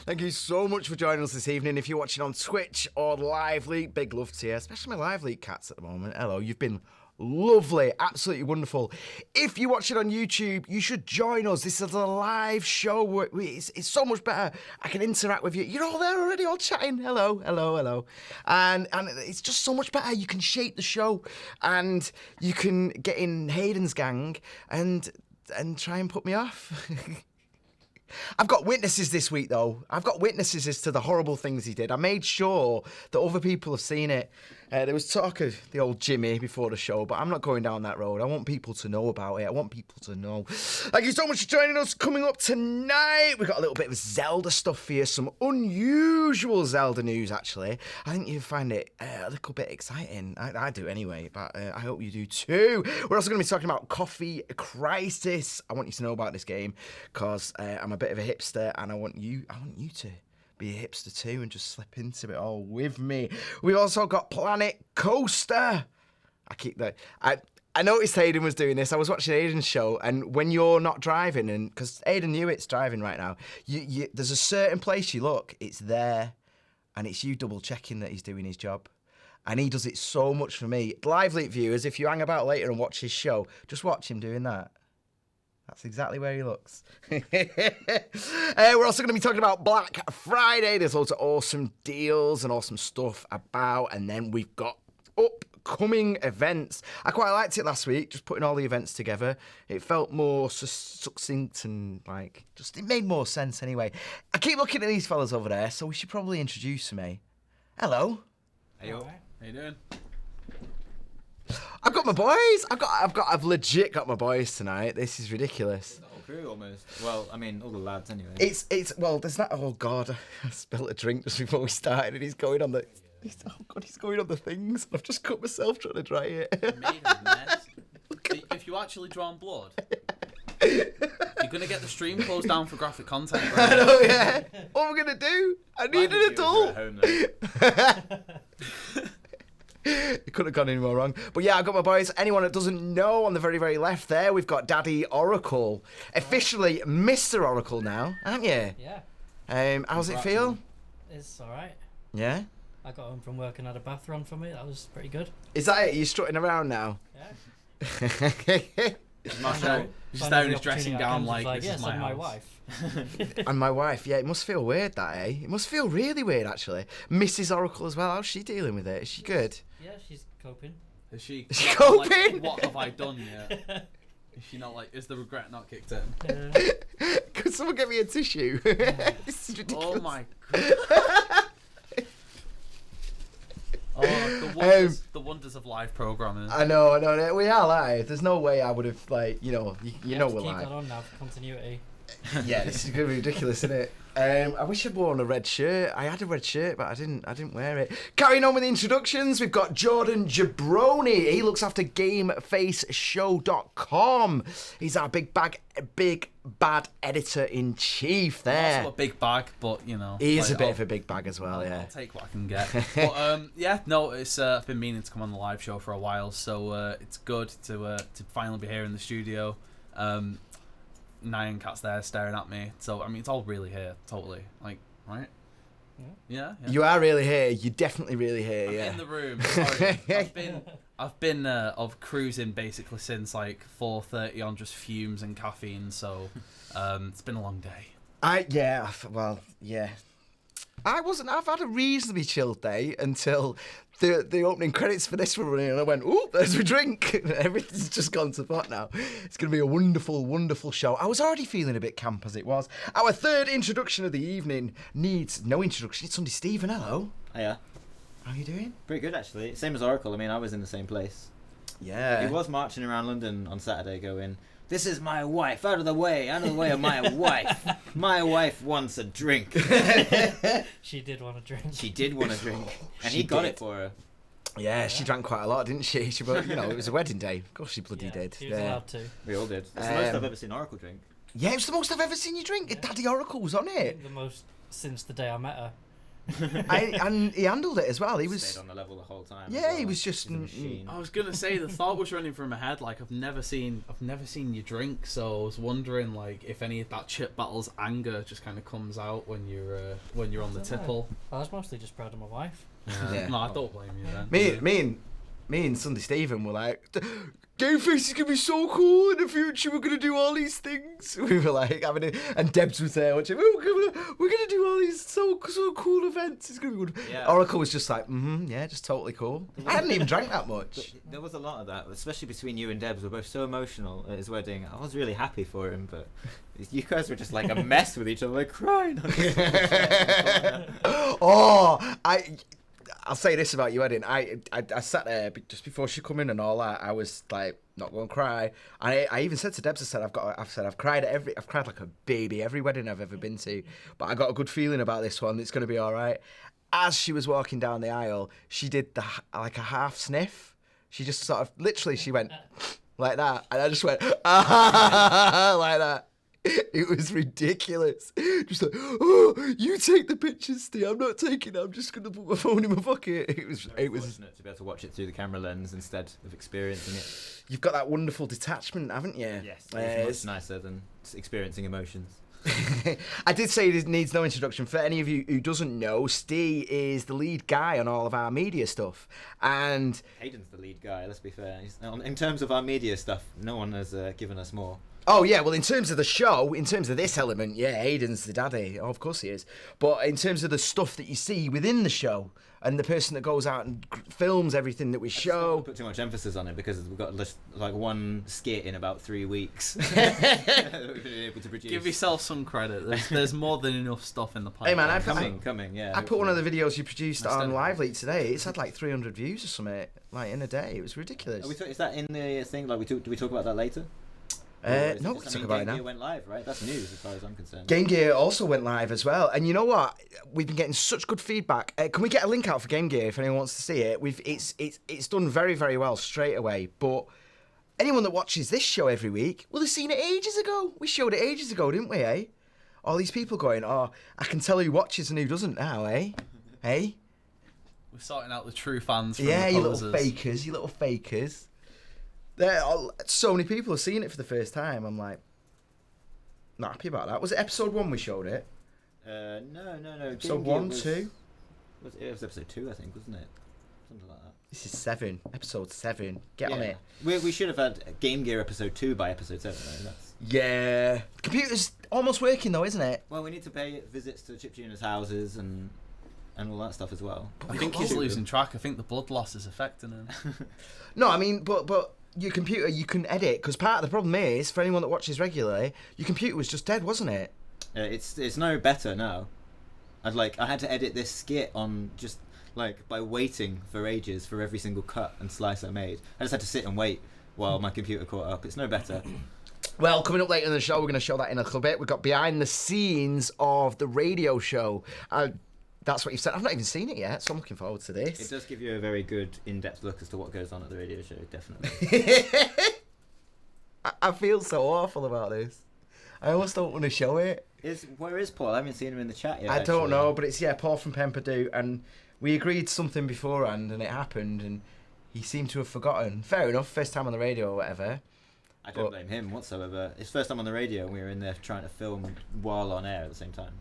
Thank you so much for joining us this evening. If you're watching on Twitch or LiveLeak, big love to you, especially my LiveLeak cats at the moment. Hello, you've been lovely, absolutely wonderful. If you watch it on YouTube, you should join us. This is a live show. It's so much better. I can interact with you. You're all there already, all chatting. Hello, hello, hello. And it's just so much better. You can shape the show, and you can get in Hayden's gang and try and put me off. I've got witnesses this week, though. I've got witnesses as to the horrible things he did. I made sure that other people have seen it. There was talk of the old Jimmy before the show, but I'm not going down that road. I want people to know about it. I want people to know. Thank you so much for joining us. Coming up tonight, we've got a little bit of Zelda stuff for you. Some unusual Zelda news, actually. I think you'll find it a little bit exciting. I do anyway, but I hope you do too. We're also going to be talking about Coffee Crisis. I want you to know about this game because I'm a bit of a hipster, and I want you to be a hipster too and just slip into it all with me. We've also got Planet Coaster. I noticed Hayden was doing this. I was watching Hayden's show, and when you're not driving, and because Hayden knew it's driving right now, there's a certain place you look, it's there, and it's you double checking that he's doing his job. And he does it so much for me. LiveLeak viewers, if you hang about later and watch his show, just watch him doing that. That's exactly where he looks. We're also going to be talking about Black Friday. There's loads of awesome deals and awesome stuff about. And then we've got upcoming events. I quite liked it last week, just putting all the events together. It felt more succinct and, like, just it made more sense anyway. I keep looking at these fellas over there, so we should probably introduce them, eh? Hello. Hey, yo. How you doing? I've got my boys. I've legit got my boys tonight. This is ridiculous. The whole crew almost. Well, I mean, all the lads anyway. Well, there's that. Oh God, I spilled a drink just before we started, and he's going on the. He's going on the things. I've just cut myself trying to dry it. You made a mess. If you actually drawn blood, you're gonna get the stream closed down for graphic content. Right? I know, yeah. What am I gonna do? I need an adult. It couldn't have gone any more wrong. But yeah, I've got my boys. Anyone that doesn't know, on the very, very left there, we've got Daddy Oracle. Officially Mr. Oracle now, aren't you? Yeah. How's it feel? It's alright. Yeah? I got home from work and had a bath run for me. That was pretty good. Is that it? You're strutting around now? Yeah. Just down his dressing gown like, this yes, is my and house. my wife. And my wife, yeah, it must feel weird, that, eh? It must feel really weird, actually. Mrs. Oracle as well, how's she dealing with it? Is she good? Yeah, she's coping. Is she coping? Like, what have I done yet? Is she not like, is the regret not kicked in? Could someone get me a tissue? This is ridiculous. Oh my God. Oh, the wonders of live programming. I know, we are live. There's no way I would have, like, you know know we're keep live. that on now for continuity. Yeah, this is going to be ridiculous, isn't it? I wish I'd worn a red shirt. I had a red shirt, but I didn't wear it. Carrying on with the introductions, we've got Jordan Jabroni. He looks after GameFaceShow.com. He's our big bad editor-in-chief there. Also a big bag, but, you know. He is a bit of a big bag as well, yeah. I'll take what I can get. But, yeah, no, it's I've been meaning to come on the live show for a while, so it's good to finally be here in the studio. Nyan Cat's there staring at me, so I mean it's all really here, totally, like, right? Yeah. You are really here. You're definitely really here. I'm in the room. Sorry. I've been cruising basically since like 4:30 on just fumes and caffeine, so it's been a long day. I've had a reasonably chilled day until the opening credits for this were running, and I went, "Ooh, there's my drink." Everything's just gone to pot now. It's going to be a wonderful, wonderful show. I was already feeling a bit camp as it was. Our third introduction of the evening needs no introduction. It's Sunday Stephen. Hello. Hiya. How are you doing? Pretty good, actually. Same as Oracle. I mean, I was in the same place. Yeah. He was marching around London on Saturday going, "This is my wife. Out of the way of my wife. My wife wants a drink." She did want a drink. She did want a drink. And She he got did. it for her. Yeah, she drank quite a lot, didn't she? She, it was a wedding day. Of course she bloody did. She was allowed to. We all did. It's the most I've ever seen Oracle drink. Yeah, it was the most I've ever seen you drink. Yeah. Daddy Oracle was on it. The most since the day I met her. And he handled it as well. He was stayed on the level the whole time. Yeah, as well. he was just. He's a machine. I was gonna say the thought was running through my head like I've never seen you drink, so I was wondering like if any of that Chip Battles anger just kind of comes out when you're on the tipple. I was mostly just proud of my wife. Yeah. No, I don't blame you then. Me and Sunday Stephen were like, GameFace is gonna be so cool in the future. We're gonna do all these things. We were like having it, and Debs was there watching. We're gonna do all these so cool events. It's gonna be good. Yeah. Oracle was just like, yeah, just totally cool. I hadn't even drank that much. But there was a lot of that, especially between you and Debs. We're both so emotional at his wedding. I was really happy for him, but you guys were just like a mess with each other, like crying. I'll say this about you, Eddie. I sat there just before she come in and all that. I was like, not going to cry. I even said to Debs, I said I've cried I've cried like a baby every wedding I've ever been to, but I got a good feeling about this one. It's going to be all right. As she was walking down the aisle, she did like a half sniff. She just sort of literally she went like that, and I just went like that. It was ridiculous. Just like, oh, you take the pictures, Steve. I'm not taking it. I'm just gonna put my phone in my pocket. It was fortunate to be able to watch it through the camera lens instead of experiencing it. You've got that wonderful detachment, haven't you? Yes, it's much nicer than experiencing emotions. I did say it needs no introduction. For any of you who doesn't know, Steve is the lead guy on all of our media stuff, and Hayden's the lead guy. Let's be fair. In terms of our media stuff, no one has given us more. Oh, yeah, well, in terms of the show, in terms of this element, yeah, Aiden's the daddy. Oh, of course he is. But in terms of the stuff that you see within the show and the person that goes out and films everything that we show... Put too much emphasis on it because we've got like one skit in about 3 weeks. We've been able to produce. Give yourself some credit. There's more than enough stuff in the pipeline. Hey, man, coming, yeah. I put one of the videos you produced on LiveLeak today. It's had like 300 views or something, like in a day. It was ridiculous. Is that in the thing? Like, do we talk about that later? No, we'll talk about it now. Game Gear went live, right? That's news as far as I'm concerned. Game Gear also went live as well. And you know what? We've been getting such good feedback. Can we get a link out for Game Gear if anyone wants to see it? It's done very, very well straight away. But anyone that watches this show every week will have seen it ages ago. We showed it ages ago, didn't we, eh? All these people going, oh, I can tell who watches and who doesn't now, eh? Hey? We're sorting out the true fans from Yeah, the you posers. you little fakers. So many people have seen it for the first time. I'm like, not happy about that. Was it episode 1 we showed it? No. Episode 1, 2? It was episode 2, I think, wasn't it? Something like that. This is 7. Episode 7. Get on it. We should have had Game Gear episode 2 by episode 7, though. Yeah. Computer's almost working though, isn't it? Well, we need to pay visits to chiptuners' houses and all that stuff as well. I think he's losing track. I think the blood loss is affecting him. No, I mean, but your computer, you can edit, because part of the problem is, for anyone that watches regularly, your computer was just dead, wasn't it? It's no better now. I had to edit this skit on just like by waiting for ages for every single cut and slice I made. I just had to sit and wait while my computer caught up. It's no better. Well, coming up later in the show, we're going to show that in a little bit. We've got behind the scenes of the radio show. That's what you've said. I've not even seen it yet, so I'm looking forward to this. It does give you a very good in-depth look as to what goes on at the radio show, definitely. I feel so awful about this. I almost don't want to show it. Where is Paul? I haven't seen him in the chat yet. I don't know, but it's Paul from PERDU, and we agreed something beforehand, and it happened, and he seemed to have forgotten. Fair enough, first time on the radio or whatever. I don't blame him whatsoever. It's first time on the radio, and we were in there trying to film while on air at the same time.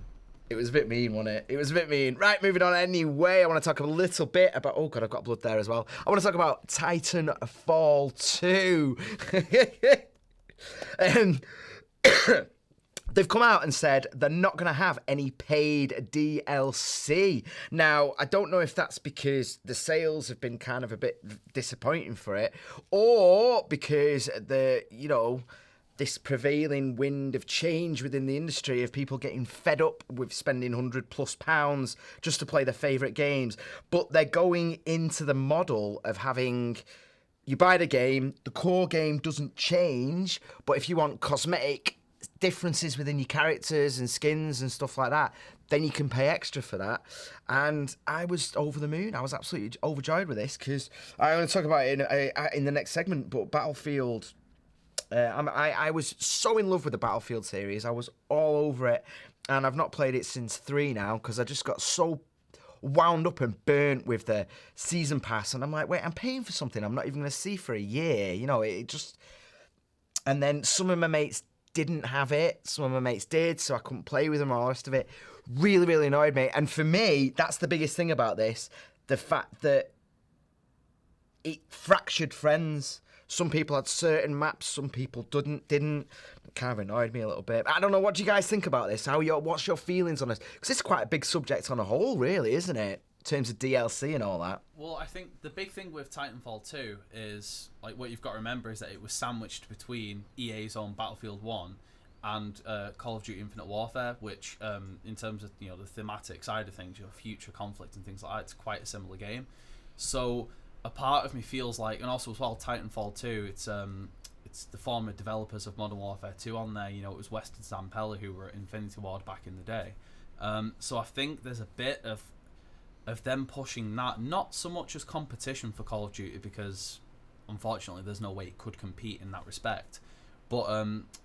It was a bit mean, wasn't it? It was a bit mean. Right, moving on anyway. I want to talk a little bit about... Oh, God, I've got blood there as well. I want to talk about Titanfall 2. They've come out and said they're not going to have any paid DLC. Now, I don't know if that's because the sales have been kind of a bit disappointing for it, or because this prevailing wind of change within the industry of people getting fed up with spending £100+ just to play their favourite games. But they're going into the model of having... You buy the game, the core game doesn't change, but if you want cosmetic differences within your characters and skins and stuff like that, then you can pay extra for that. And I was over the moon. I was absolutely overjoyed with this, because I'm going to talk about it in the next segment, but Battlefield... I was so in love with the Battlefield series. I was all over it, and I've not played it since 3 now, because I just got so wound up and burnt with the season pass. And I'm like, wait, I'm paying for something I'm not even going to see for a year. You know, it just... And then some of my mates didn't have it. Some of my mates did, so I couldn't play with them or all the rest of it. Really, really annoyed me. And for me, that's the biggest thing about this. The fact that it fractured friends. Some people had certain maps, some people didn't. It kind of annoyed me a little bit. I don't know, what do you guys think about this? What's your feelings on this? Because it's quite a big subject on a whole, really, isn't it? In terms of DLC and all that. Well, I think the big thing with Titanfall 2 is, like, what you've got to remember is that it was sandwiched between EA's own Battlefield 1 and Call of Duty Infinite Warfare, which, in terms of, you know, the thematic side of things, your future conflict and things like that, it's quite a similar game. So a part of me feels like, and also as well, Titanfall 2, it's the former developers of Modern Warfare 2 on there. You know, it was West and Sam Peller who were at Infinity Ward back in the day. So I think there's a bit of them pushing that, not so much as competition for Call of Duty, because unfortunately there's no way it could compete in that respect, but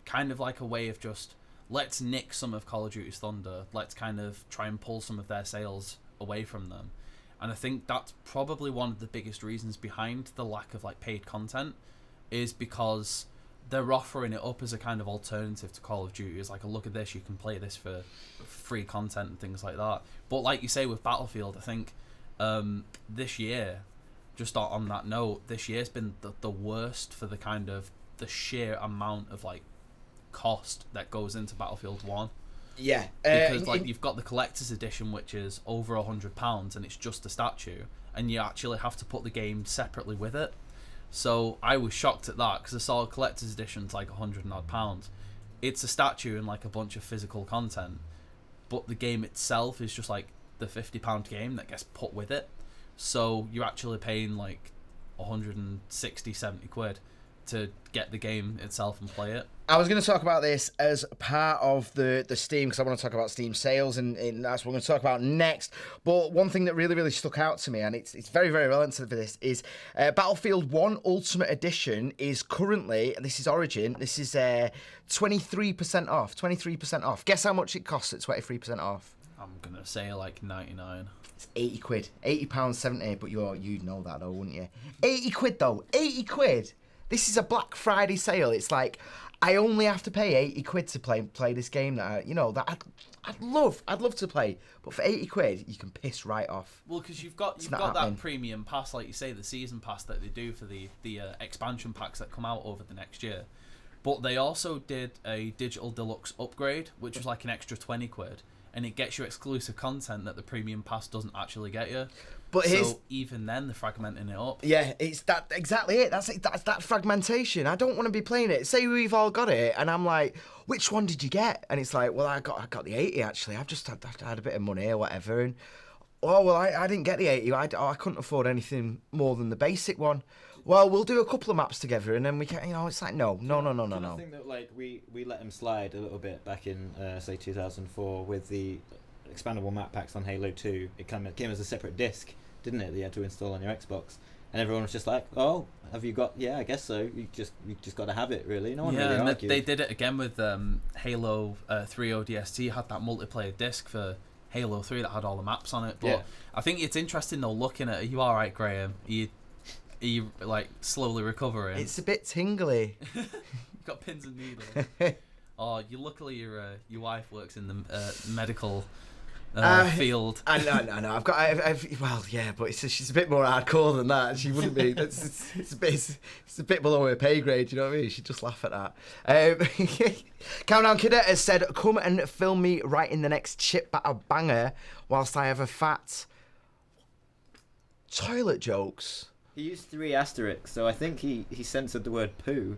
kind of like a way of just, let's nick some of Call of Duty's thunder, let's kind of try and pull some of their sales away from them. And I think that's probably one of the biggest reasons behind the lack of like paid content, is because they're offering it up as a kind of alternative to Call of Duty. It's like, oh, look at this, you can play this for free content and things like that. But like you say with Battlefield, I think this year, just on that note, this year's been the worst for the kind of the sheer amount of like cost that goes into Battlefield 1. Yeah, because like you've got the collector's edition, which is over £100, and it's just a statue, and you actually have to put the game separately with it. So I was shocked at that, because I saw a collector's edition's like £100 and odd. It's a statue and like a bunch of physical content, but the game itself is just like the £50 game that gets put with it. So you're actually paying like 160, 70 quid to get the game itself and play it. I was going to talk about this as part of the Steam, because I want to talk about Steam sales, and that's what we're going to talk about next. But one thing that really, really stuck out to me, and it's very, very relevant to this, is Battlefield 1 Ultimate Edition is currently, this is Origin, this is 23% off. 23% off. Guess how much it costs at 23% off? I'm going to say like 99. It's 80 quid. £80.70, but you'd know that though, wouldn't you? 80 quid though. 80 quid. This is a Black Friday sale. It's like, I only have to pay 80 quid to play this game that I'd love to play, but for 80 quid you can piss right off. Well, because you've got that premium pass, like you say, the season pass that they do for the expansion packs that come out over the next year. But they also did a digital deluxe upgrade, which was like an extra 20 quid, and it gets you exclusive content that the premium pass doesn't actually get you. But so even then, they're fragmenting it up. Yeah, it's that exactly it. That's that fragmentation. I don't want to be playing it. Say we've all got it, and I'm like, which one did you get? And it's like, well, I got the 80 actually. I've just had a bit of money or whatever, and oh well, I didn't get the 80. I couldn't afford anything more than the basic one. Well, we'll do a couple of maps together, and then we can, it's like no. I think that like we let them slide a little bit back in say 2004 with the expandable map packs on Halo 2. It came as a separate disc, didn't it? That you had to install on your Xbox, and everyone was just like, "Oh, have you got? Yeah, I guess so. You just got to have it, really." No one really argued. They did it again with Halo 3 ODST. Had that multiplayer disc for Halo 3 that had all the maps on it. But yeah. I think it's interesting though, looking at. Are you all right, Graham? Are you like slowly recovering? It's a bit tingly. You've got pins and needles. Oh, luckily your wife works in the medical field. I know. Well, yeah, but she's a bit more hardcore than that. She wouldn't be. It's a bit below her pay grade. You know what I mean? She'd just laugh at that. Countdown Kidder has said, "Come and film me writing the next chip banger whilst I have a fat toilet jokes." He used 3 asterisks, so I think he censored the word poo.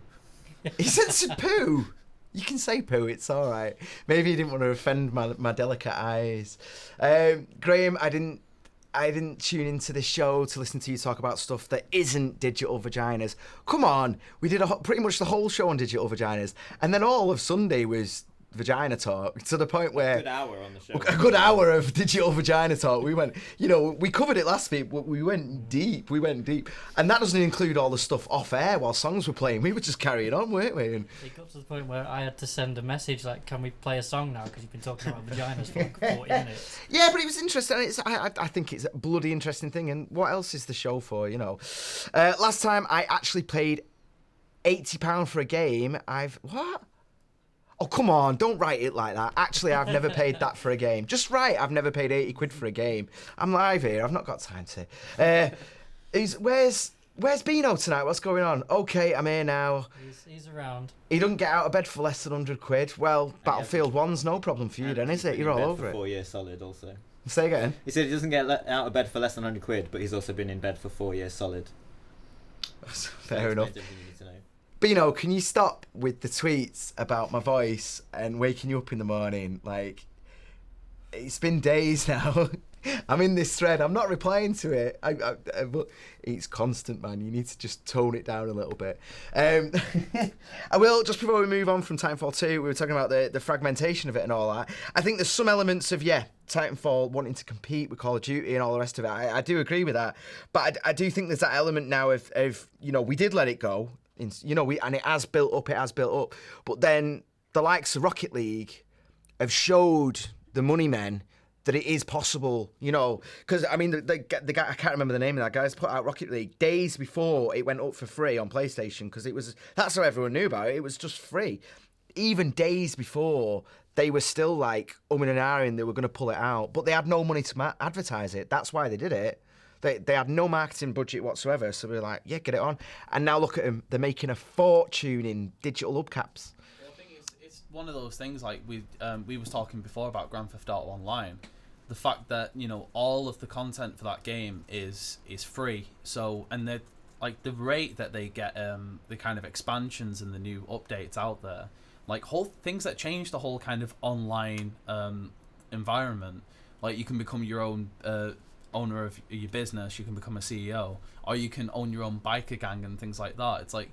He censored poo? You can say poo, it's all right. Maybe he didn't want to offend my delicate eyes. Graham, I didn't tune into this show to listen to you talk about stuff that isn't digital vaginas. Come on, we did pretty much the whole show on digital vaginas, and then all of Sunday was vagina talk to the point where A good hour on the show. a good hour of digital vagina talk. We went, we covered it last week, but we went deep. And that doesn't include all the stuff off air while songs were playing. We were just carrying on, weren't we? And It got to the point where I had to send a message like, "Can we play a song now? Because you've been talking about vaginas for like 40 minutes." yeah, but it was interesting. I think it's a bloody interesting thing. And what else is the show for? Last time I actually paid £80 for a game. What? Oh, come on, don't write it like that. Actually, I've never paid that for a game. Just write, I've never paid 80 quid for a game. I'm live here, I've not got time to. Where's Bino tonight? What's going on? Okay, I'm here now. He's around. He doesn't get out of bed for less than 100 quid. Well, Battlefield 1's no problem for you then, is it? You're all over it. 4 years solid also. Say again? He said he doesn't get out of bed for less than 100 quid, but he's also been in bed for 4 years solid. Fair enough. Everything you need to know. Bino, can you stop with the tweets about my voice and waking you up in the morning? Like, it's been days now. I'm in this thread. I'm not replying to it. But it's constant, man. You need to just tone it down a little bit. I will, just before we move on from Titanfall 2, we were talking about the fragmentation of it and all that. I think there's some elements of, Titanfall wanting to compete with Call of Duty and all the rest of it. I do agree with that. But I do think there's that element now of we did let it go. And it has built up. But then the likes of Rocket League have showed the money men that it is possible, because I mean the guy, I can't remember the name of that guy's put out Rocket League days before it went up for free on PlayStation, because that's how everyone knew about it. It was just free. Even days before, they were still like umming and ahhing they were going to pull it out, but they had no money to advertise it. That's why they did it. They had no marketing budget whatsoever, so we were like, yeah, get it on. And now look at them. They're making a fortune in digital hubcaps. Well, I think it's one of those things, like we was talking before about Grand Theft Auto Online. The fact that, all of the content for that game is free. So, and the rate that they get the kind of expansions and the new updates out there, like whole things that change the whole kind of online environment. Like you can become your own owner of your business, you can become a CEO, or you can own your own biker gang and things like that. It's like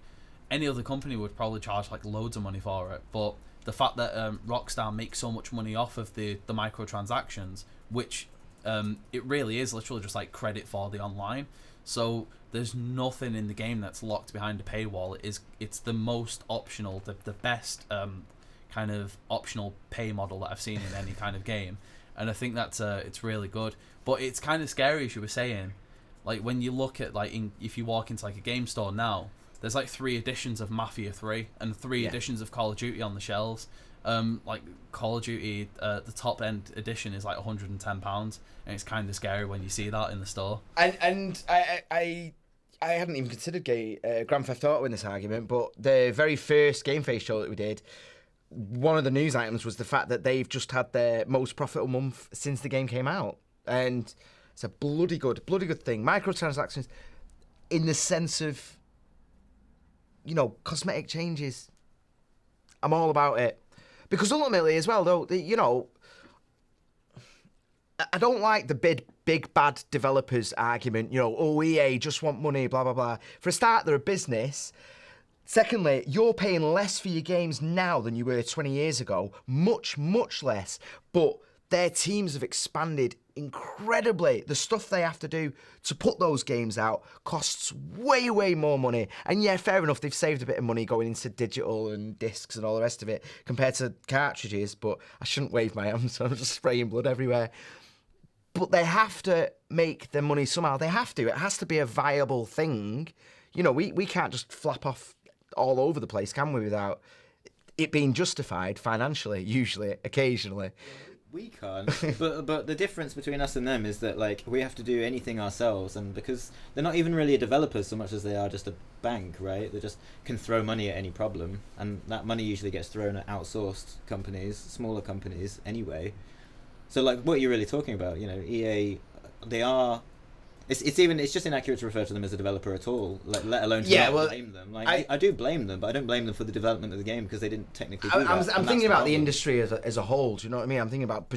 any other company would probably charge like loads of money for it, but the fact that Rockstar makes so much money off of the microtransactions, which it really is literally just like credit for the online. So there's nothing in the game that's locked behind a paywall. It's the most optional, the best kind of optional pay model that I've seen in any kind of game, and I think that's it's really good. But it's kind of scary, as you were saying, like when you look at if you walk into like a game store now, there's like 3 editions of Mafia 3 and 3 editions of Call of Duty on the shelves. Like Call of Duty, the top end edition is like £110, and it's kind of scary when you see that in the store. And I hadn't even considered Grand Theft Auto in this argument, but the very first GameFace show that we did, one of the news items was the fact that they've just had their most profitable month since the game came out. And it's a bloody good thing. Microtransactions, in the sense of, cosmetic changes. I'm all about it. Because ultimately as well, though, I don't like the big bad developers argument, EA just want money, blah, blah, blah. For a start, they're a business. Secondly, you're paying less for your games now than you were 20 years ago. Much, much less. But their teams have expanded incredibly. The stuff they have to do to put those games out costs way, way more money. And yeah, fair enough, they've saved a bit of money going into digital and discs and all the rest of it compared to cartridges, but I shouldn't wave my arms, so I'm just spraying blood everywhere. But they have to make their money somehow. They have to. It has to be a viable thing. We can't just flap off all over the place, can we, without it being justified financially, usually, occasionally. We can't, but the difference between us and them is that like we have to do anything ourselves, and because they're not even really a developer so much as they are just a bank, right? They just can throw money at any problem, and that money usually gets thrown at outsourced companies, smaller companies anyway. So like what you're really talking about, EA, they are. It's just inaccurate to refer to them as a developer at all, let alone to blame them. Like I do blame them, but I don't blame them for the development of the game because they didn't technically do that. I'm thinking about the industry as a whole. Do you know what I mean? I'm thinking about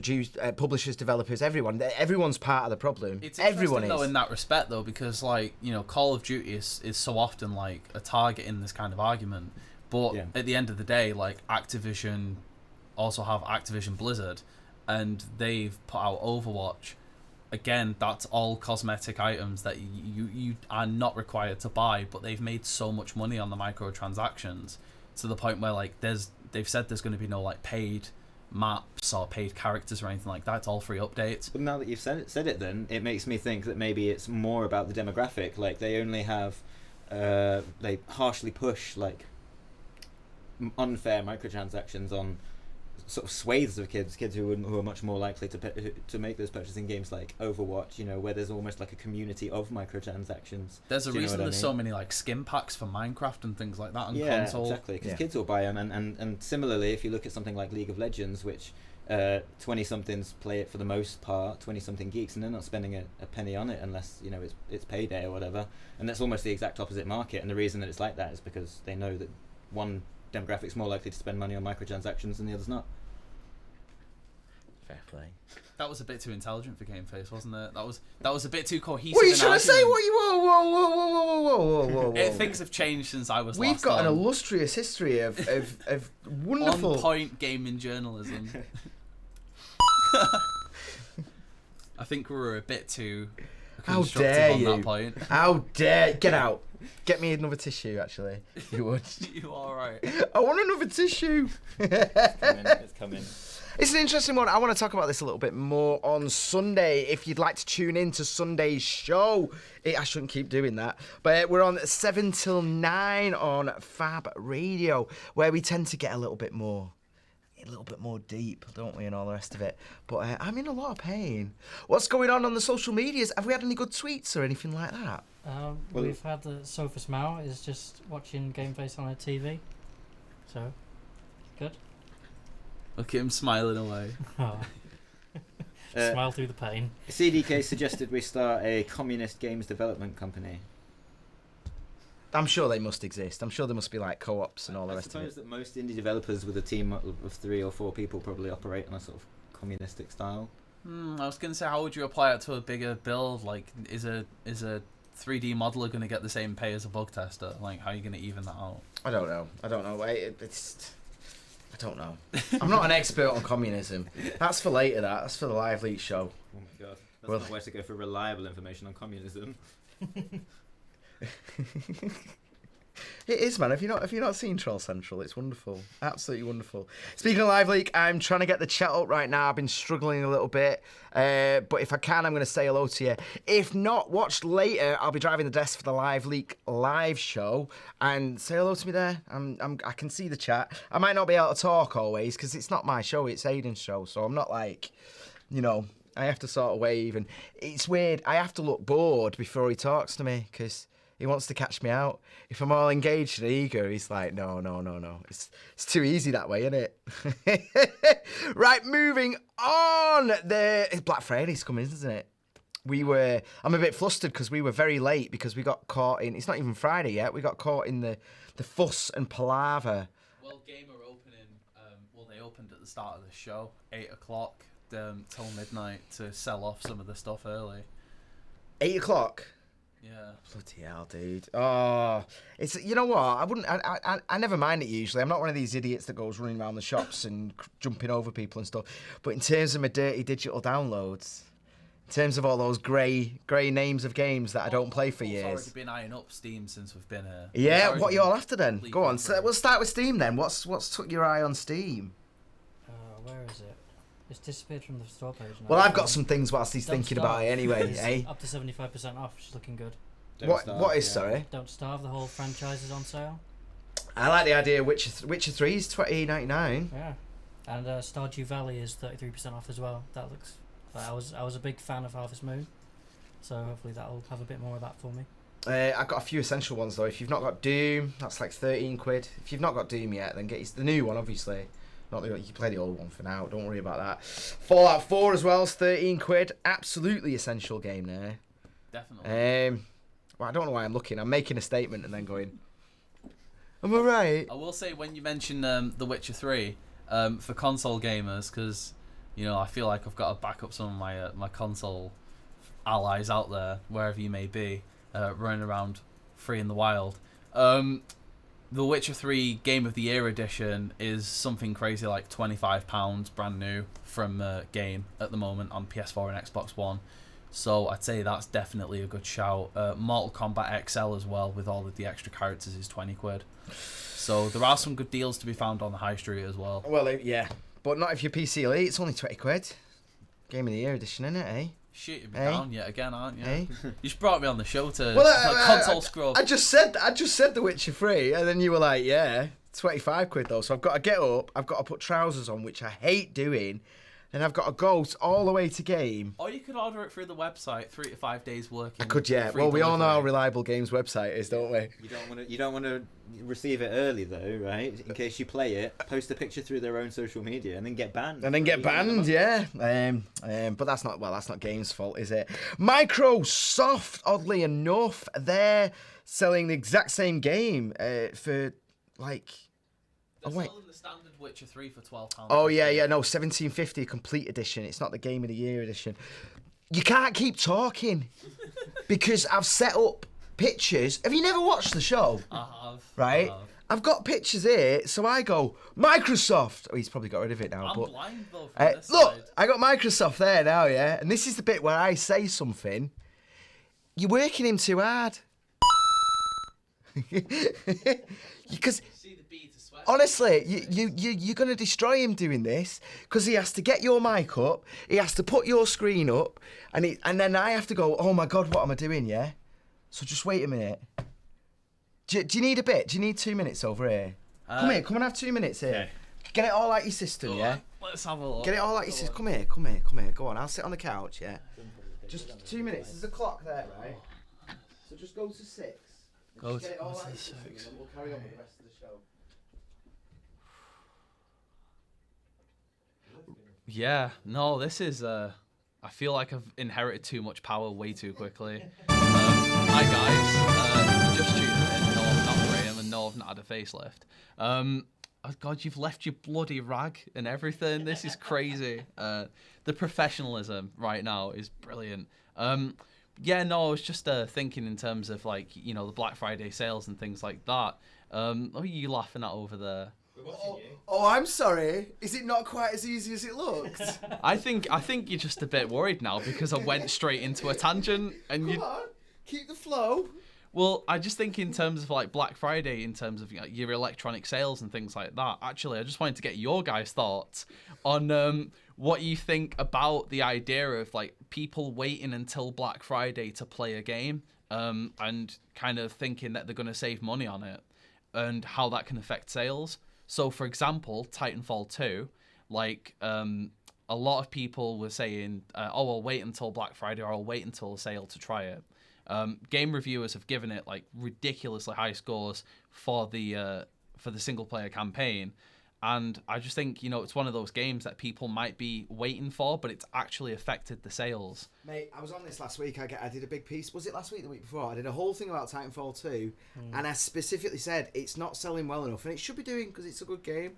publishers, developers, everyone. Everyone's part of the problem. It's everyone interesting though in that respect though, because Call of Duty is so often like a target in this kind of argument, but at the end of the day, like Activision, also have Activision Blizzard, and they've put out Overwatch. Again, that's all cosmetic items that you are not required to buy, but they've made so much money on the microtransactions to the point where like they've said there's going to be no like paid maps or paid characters or anything like that. It's all free updates. But now that you've said it, then it makes me think that maybe it's more about the demographic. Like they only have, they harshly push like unfair microtransactions on sort of swathes of kids who are much more likely to make those purchases in games like Overwatch, you know, where there's almost like a community of microtransactions. There's a reason there's so many like skin packs for Minecraft and things like that on console. Exactly, because kids will buy them, and similarly, if you look at something like League of Legends, which 20-somethings play it for the most part, 20-something geeks, and they're not spending a penny on it unless, you know, it's payday or whatever, and that's almost the exact opposite market. And the reason that it's like that is because they know that one demographic's more likely to spend money on microtransactions and the other's not. Fair play. That was a bit too intelligent for GameFace, wasn't it? That was a bit too cohesive. What are you trying to say? What you? Whoa! Things have changed since I was. We've last got on. an illustrious history of wonderful on-point gaming journalism. I think we were a bit too How constructive dare on you? that point. How dare get out? Get me another tissue, actually. You would. You all right? I want another tissue. It's coming. It's an interesting one. I want to talk about this a little bit more on Sunday. If you'd like to tune in to Sunday's show, I shouldn't keep doing that, but we're on 7 till 9 on Fab Radio, where we tend to get a little bit more deep, don't we, and all the rest of it. But I'm in a lot of pain. What's going on the social medias? Have we had any good tweets or anything like that? We've had the Sophus Mao is just watching GameFace on her TV, so good. Look at him smiling away. Oh. Smile through the pain. CDK suggested we start a communist games development company. I'm sure they must exist. I'm sure there must be like co-ops and all the rest of I it. suppose that most indie developers with a team of 3 or 4 people probably operate on a sort of communistic style. I was gonna say, how would you apply it to a bigger build? Like, is a 3D modeler gonna get the same pay as a bug tester? Like, how are you gonna even that out? I don't know. I don't know. I'm not an expert on communism. That's for later. That's for the Live Leak show. Oh my god, that's not where to go for reliable information on communism. It is, man. Have you not seen Troll Central? It's wonderful, absolutely wonderful. Speaking of Live Leak, I'm trying to get the chat up right now. I've been struggling a little bit, but if I can, I'm going to say hello to you. If not, watch later. I'll be driving the desk for the Live Leak live show, and say hello to me there. I can see the chat. I might not be able to talk always because it's not my show; it's Aiden's show. So I'm not like, you know, I have to sort of wave, and it's weird. I have to look bored before he talks to me because he wants to catch me out. If I'm all engaged and eager, he's like, no. It's too easy that way, isn't it? Right, moving on. Black Friday's coming, isn't it? I'm a bit flustered because we were very late because we got caught in, it's not even Friday yet, we got caught in the fuss and palaver. Well, Game are opening, they opened at the start of the show, 8 o'clock till midnight to sell off some of the stuff early. 8 o'clock? Yeah. Bloody hell, dude. Oh, it's, you know what? I never mind it usually. I'm not one of these idiots that goes running around the shops and jumping over people and stuff. But in terms of my dirty digital downloads, in terms of all those grey names of games that I don't play for years. It's already been eyeing up Steam since we've been here. Yeah, what are you all after then? Go on. So we'll start with Steam then. What's took your eye on Steam? Where is it? It's disappeared from the store page now. Well, I've got some things whilst he's thinking about it anyway, It's eh? up to 75% off, which is looking good. What is, sorry? Don't Starve, the whole franchise is on sale. I like the idea of Witcher 3 is $20.99. Yeah. And Stardew Valley is 33% off as well. That looks... I was a big fan of Harvest Moon, so hopefully that'll have a bit more of that for me. I've got a few essential ones though. If you've not got Doom, that's like 13 quid. If you've not got Doom yet, then get the new one, obviously. Not the, you can play the old one for now. Don't worry about that. Fallout 4 as well is 13 quid. Absolutely essential game there. Definitely. Well, I don't know why I'm looking. I'm making a statement and then going, am I right? I will say, when you mention The Witcher 3, for console gamers, because, you know, I feel like I've got to back up some of my my console allies out there, wherever you may be, running around free in the wild. The Witcher 3 Game of the Year edition is something crazy like £25 brand new from Game at the moment on PS4 and Xbox One. So I'd say that's definitely a good shout. Mortal Kombat XL as well, with all of the extra characters, is 20 quid. So there are some good deals to be found on the high street as well. Well, yeah, but not if you're PC Elite. It's only 20 quid. Game of the Year edition, isn't it, eh? Shit, you'd be down yet again, aren't you? Eh? You just brought me on the show to console scrub. I just said The Witcher 3, and then you were like, yeah, 25 quid though. So I've got to get up, I've got to put trousers on, which I hate doing, and I've got to go all the way to Game. Or you could order it through the website, 3 to 5 days working. I could, yeah. Well, we all know how reliable Game's website is, don't we? You don't want to receive it early though, right? In case you play it, post a picture through their own social media and then get banned. Yeah. But that's not Game's fault, is it? Microsoft, oddly enough, they're selling the exact same game for like. They're selling the standard Witcher 3 for £12. Oh yeah, no, 1750 complete edition. It's not the Game of the Year edition. You can't keep talking because I've set up pictures. Have you never watched the show? I have. Right? I have. I've got pictures here, so I go, Microsoft. Oh, he's probably got rid of it now. I'm but blind though from this look, side. I got Microsoft there now, yeah? And this is the bit where I say something. You're working him too hard. Because honestly, you're going to destroy him doing this because he has to get your mic up, he has to put your screen up, and then I have to go, oh my God, what am I doing, yeah? So just wait a minute. Do you need a bit? Do you need 2 minutes over here? Come and have 2 minutes here. Okay. Get it all like your sister, Go yeah? on, let's have a look. Get it all like your sister. Come here. Go on, I'll sit on the couch, yeah? Just 2 minutes. There's a clock there, right? So just go to 6. Go Just get it all to like your 6. sister, and then we'll carry on with the rest of the show. Yeah, no, this is, I feel like I've inherited too much power way too quickly. Hi guys, just tuning in, no I'm not Graham and no I've not had a facelift. Oh God, you've left your bloody rag and everything, this is crazy. The professionalism right now is brilliant. Yeah, no, I was just thinking in terms of like, you know, the Black Friday sales and things like that. What are you laughing at over there? Oh, I'm sorry. Is it not quite as easy as it looked? I think you're just a bit worried now because I went straight into a tangent and Come on, keep the flow. Well, I just think in terms of like Black Friday, in terms of your electronic sales and things like that. Actually, I just wanted to get your guys' thoughts on what you think about the idea of like people waiting until Black Friday to play a game, and kind of thinking that they're going to save money on it, and how that can affect sales. So, for example, Titanfall 2, like a lot of people were saying, "Oh, I'll wait until Black Friday, or I'll wait until the sale to try it." Game reviewers have given it like ridiculously high scores for the single player campaign, and I just think, you know, it's one of those games that people might be waiting for, but it's actually affected the sales. Mate, I was on this last week. I did a big piece. Was it last week, the week before? I did a whole thing about Titanfall 2, and I specifically said it's not selling well enough, and it should be doing because it's a good game.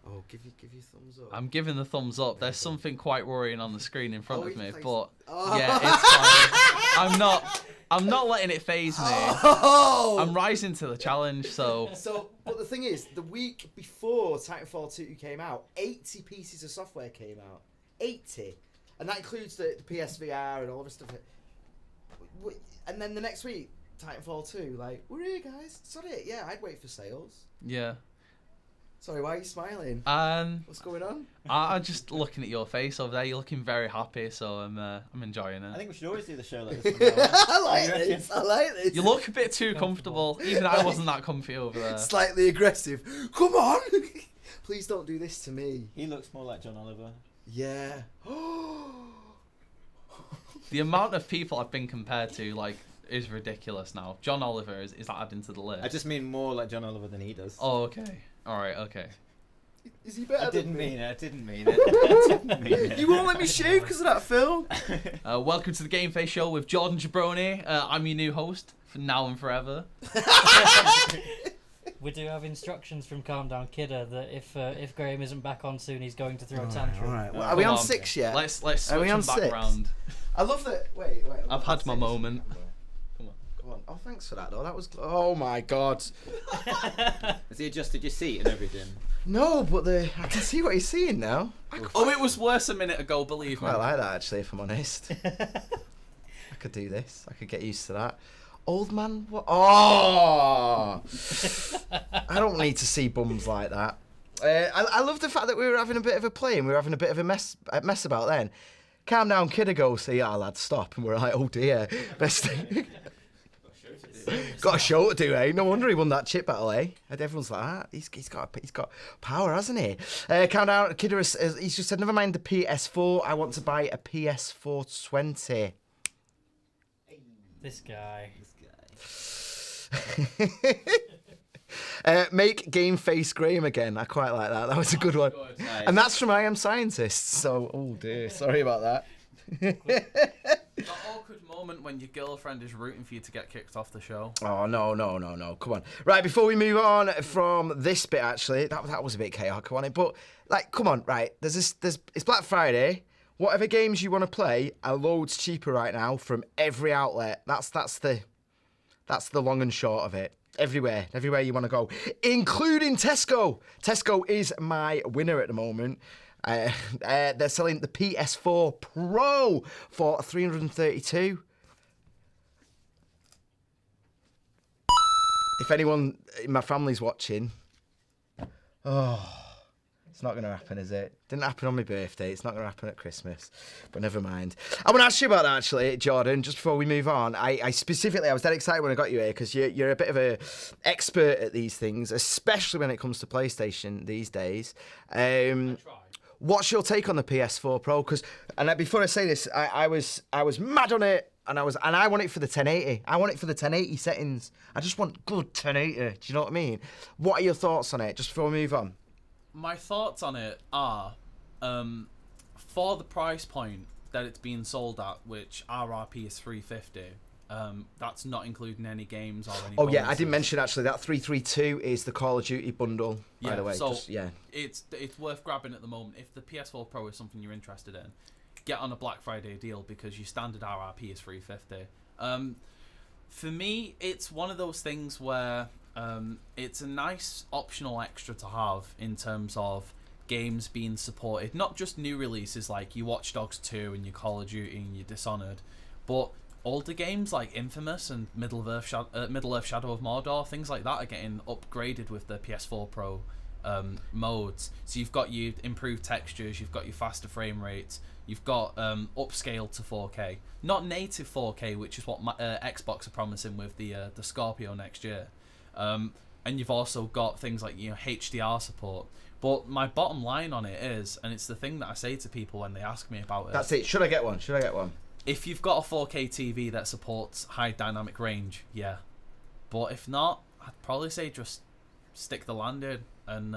Oh, give you thumbs up. I'm giving the thumbs up. There's something quite worrying on the screen in front of me, but Oh. yeah, it's fine. I'm not letting it phase me. Oh! I'm rising to the challenge, so But the thing is, the week before Titanfall 2 came out, 80 pieces of software came out. 80. And that includes the PSVR and all the stuff. And then the next week, Titanfall 2, like, we're here, guys. Sorry, yeah, I'd wait for sales. yeah. Sorry, why are you smiling? What's going on? I'm just looking at your face over there. You're looking very happy, so I'm enjoying it. I think we should always do the show like this. From now on. I like this. You look a bit too comfortable. Even I wasn't that comfy over there. Slightly aggressive. Come on! Please don't do this to me. He looks more like John Oliver. Yeah. The amount of people I've been compared to, like, is ridiculous now. John Oliver, is that adding to the list? I just mean more like John Oliver than he does. Oh, okay. Alright, okay. Is he better I than didn't me? mean it. I didn't mean it. I didn't mean it. You won't let me shave because of that film? Welcome to the GameFace Show with Jordan Jabroni. I'm your new host for now and forever. We do have instructions from Calm Down Kidder that if Graham isn't back on soon, he's going to throw a tantrum. Alright, well, are we Come on on. 6 yet? Let's Are we switch on them back 6? round. I love that. Wait. I've had my moment. Go Come on. Oh, thanks for that, though. That was... Oh, my God. Has he adjusted your seat and everything? No, but I can see what he's seeing now. Oh, it was worse a minute ago, believe me. I like that, actually, if I'm honest. I could do this. I could get used to that. Old man? What? Oh! I don't need to see bums like that. I love the fact that we were having a bit of a play and we were having a bit of a mess about then. Calm down, kid, go, say, yeah, lad, stop. And we're like, oh dear. Best thing. Got a show to do, eh? No wonder he won that chip battle, eh? And everyone's like, ah, he's got power, hasn't he? Calm down, kid, he's just said, never mind the PS4, I want to buy a PS420. This guy. Make GameFace Graham again. I quite like that. That was a good one. Nice. And that's from I Am Scientist. So, oh dear, sorry about that. That awkward moment when your girlfriend is rooting for you to get kicked off the show. Oh, no. Come on. Right, before we move on from this bit, actually, that was a bit chaotic, wasn't it? But, like, come on, right, it's Black Friday. Whatever games you want to play are loads cheaper right now from every outlet. That's the long and short of it. Everywhere you want to go, including Tesco. Tesco is my winner at the moment. They're selling the PS4 Pro for $332. If anyone in my family's watching, it's not going to happen, is it? Didn't happen on my birthday. It's not going to happen at Christmas. But never mind. I want to ask you about that, actually, Jordan, just before we move on. I was dead excited when I got you here because you're a bit of an expert at these things, especially when it comes to PlayStation these days. What's your take on the PS4 Pro? Before I say this, I was mad on it, and I want it for the 1080. I want it for the 1080 settings. I just want good 1080. Do you know what I mean? What are your thoughts on it? Just before we move on. My thoughts on it are, for the price point that it's being sold at, which RRP is $350. That's not including any games or any. Oh yeah, I bonuses. didn't mention actually that $332 is the Call of Duty bundle. By the way, so yeah, it's worth grabbing at the moment. If the PS4 Pro is something you're interested in, get on a Black Friday deal because your standard RRP is $350. For me, it's one of those things where it's a nice optional extra to have in terms of games being supported. Not just new releases like your Watch Dogs 2 and your Call of Duty and your Dishonored, but older games like Infamous and Middle-earth Shadow of Mordor, things like that are getting upgraded with the PS4 Pro modes. So you've got your improved textures, you've got your faster frame rates, you've got upscale to 4K. Not native 4K, which is what Xbox are promising with the Scorpio next year. And you've also got things like HDR support. But my bottom line on it is, and it's the thing that I say to people when they ask me about it. That's it. Should I get one? If you've got a 4K TV that supports high dynamic range, yeah. But if not, I'd probably say just stick the land in. And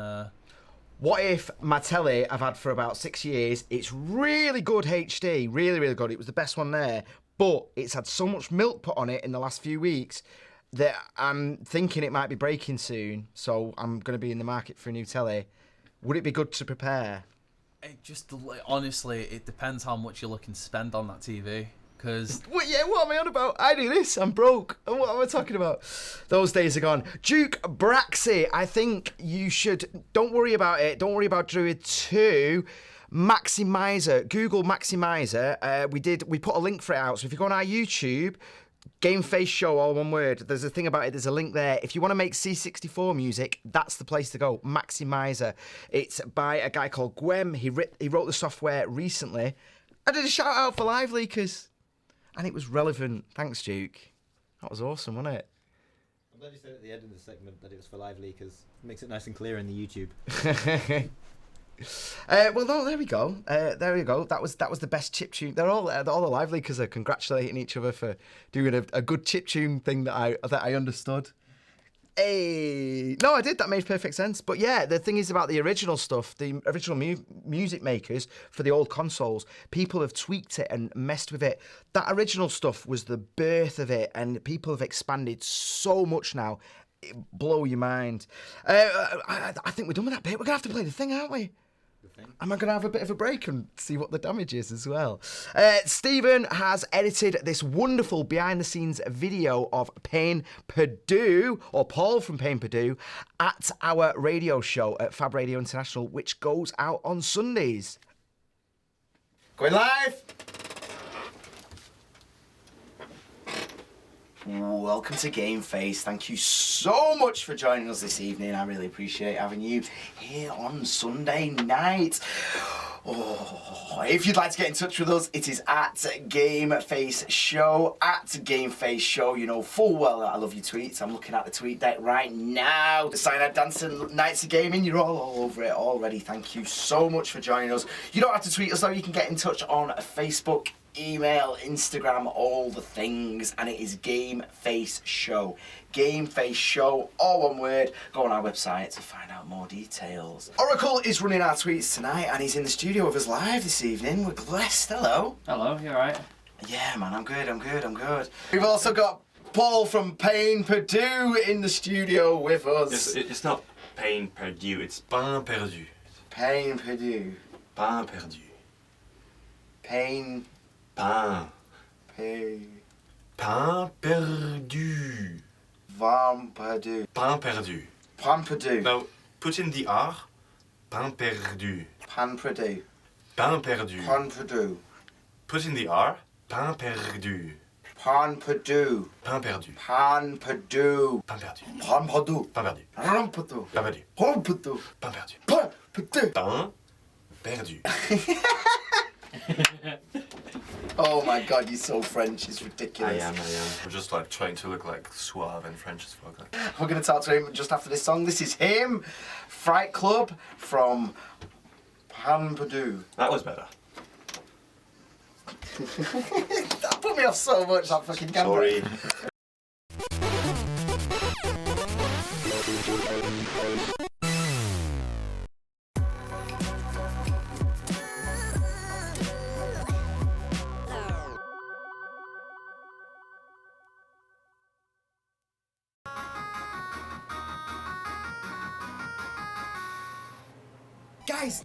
what if my telly I've had for about 6 years, it's really good HD, really, really good. It was the best one there, but it's had so much milk put on it in the last few weeks that I'm thinking it might be breaking soon. So I'm going to be in the market for a new telly. Would it be good to prepare? It just, honestly, it depends how much you're looking to spend on that TV. Because what am I on about? I do this. I'm broke. What am I talking about? Those days are gone. Duke Braxy, I think you should. Don't worry about it. Don't worry about Druid 2. Maximizer. Google Maximizer. We put a link for it out. So if you go on our YouTube, GameFaceShow, all one word. There's a thing about it. There's a link there. If you want to make C64 music, that's the place to go. Maximizer. It's by a guy called Gwem. He wrote the software recently. I did a shout out for Live Leakers. And it was relevant. Thanks, Duke. That was awesome, wasn't it? I'm glad you said at the end of the segment that it was for Live Leakers. It makes it nice and clear in the YouTube. Well, no, there we go. There we go. That was the best chiptune. All the Live Leakers are congratulating each other for doing a good chiptune thing that I understood. Hey, no, I did. That made perfect sense. But yeah, the thing is about the original stuff, the original music makers for the old consoles, people have tweaked it and messed with it. That original stuff was the birth of it, and people have expanded so much now. It blow your mind. I think we're done with that bit. We're gonna have to play the thing, aren't we? Am I going to have a bit of a break and see what the damage is as well? Stephen has edited this wonderful behind-the-scenes video of Payne Perdue, or Paul from Payne Perdue, at our radio show at Fab Radio International, which goes out on Sundays. Going live! Welcome to GameFace. Thank you so much for joining us this evening. I really appreciate having you here on Sunday night. Oh, if you'd like to get in touch with us, it is at GameFaceShow, at GameFaceShow. You know full well that I love your tweets. I'm looking at the tweet deck right now. The Cyanide Dancing Nights of Gaming, you're all over it already. Thank you so much for joining us. You don't have to tweet us though. You can get in touch on Facebook, email, Instagram, all the things, and it is GameFaceShow. GameFaceShow, all one word. Go on our website to find out more details. Oracle is running our tweets tonight, and he's in the studio with us live this evening. We're blessed. Hello. Hello, you alright? Yeah, man, I'm good. We've also got Paul from Payne Perdue in the studio with us. It's not Payne Perdue, it's Pain Perdu. Payne Perdue. Pain Perdu. Pain. Pain. Pay. Pain Perdu. Van Perdue. Pain Perdu. Pan Perdue. Now, put in the R. Pain Perdu. Pan Perdue. Pain Perdu. Pan Perdue. Put in the R. Pain Perdu. Pan Perdue. Pain Perdu. Pan Perdue. Pain Perdu. Pan Perdue. Pain Perdu. Pan Perdue. Pain Perdu. Pan Perdue. Pain Perdu. Pan Perdue. Pain Perdu. Oh my god, you're so French, it's I ridiculous. am. We're just like trying to look like suave and French as fuck. We're going to talk to him just after this song. This is him, Fright Club from Pan Perdue. That was better. That put me off so much, that fucking camera. Sorry. Guys,